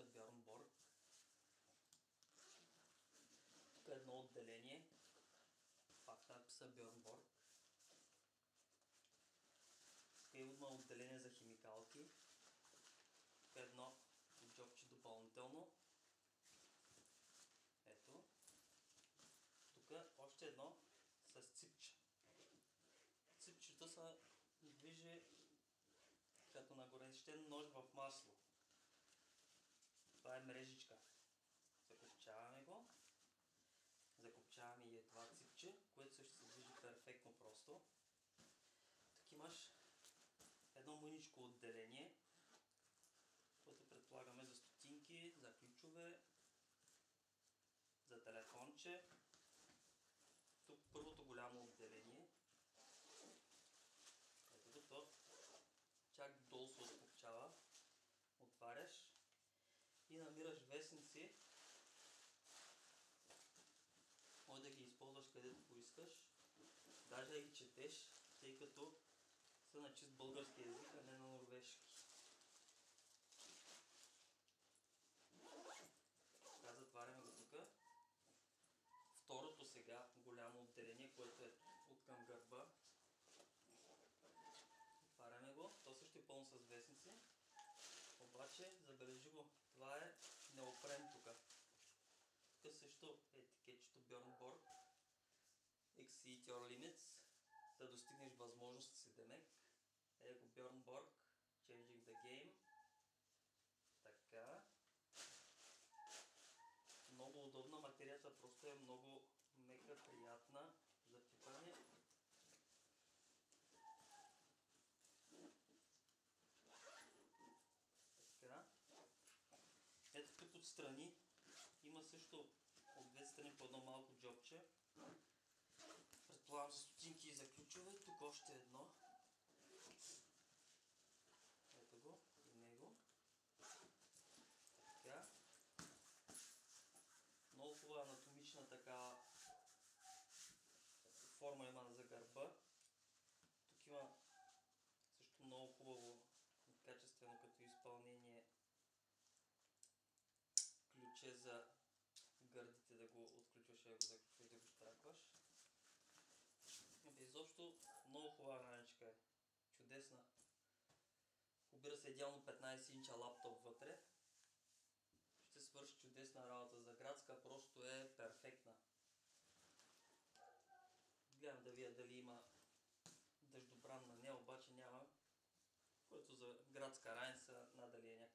са Björn Borg. Тук е едно отделение. Пак надписа Björn Borg. Тук има отделение за химикалки. Тук е едно джобче допълнително. Ето. Тук още едно с ципче. Ципчето са движи като нагорещен нож в масло. Това е мрежичка. Закопчаваме го. Закопчаваме и това ципче, което също се движи перфектно просто. Тук имаш едно мъничко отделение, което предполагаме за стотинки, за ключове, за телефонче. Тук първото голямо отделение. Ето го, то чак долу се откопчава. Отваряш и намираш вестници. Може да ги използваш където поискаш. Даже да ги четеш, тъй като са на чист български език, а не на норвежки. Така, затваряме го тук. Второто сега голямо отделение, което е от към гърба. Отваряме го. То също е пълно с вестници. Обаче, забележи го, това е неопрен тук. Тук също е етикетчето Björn Borg. Exceed your limits. Да достигнеш възможността си, демек. Ето Björn Borg. Changing the game. Така. Много удобна материята, просто е много мека, приятна за пипане. Така. Ето тук отстрани има също от две страни по едно малко джобче. Предполагам за стотинки и за ключове. Тук още едно. Ето го и него. Така. Много хубава анатомична така форма има за гърба. Тук има също много хубаво качествено като изпълнение ключе за гърдите, да го отключваш и да го заключваш, да го штракваш. Изобщо много хубава раничка е. Чудесна. Обира се идеално 15 инча лаптоп вътре. Ще свърши чудесна работа за градска, просто е перфектна. Гледам да видя дали има дъждобран на нея, обаче няма. Което за градска раница надали е някакъв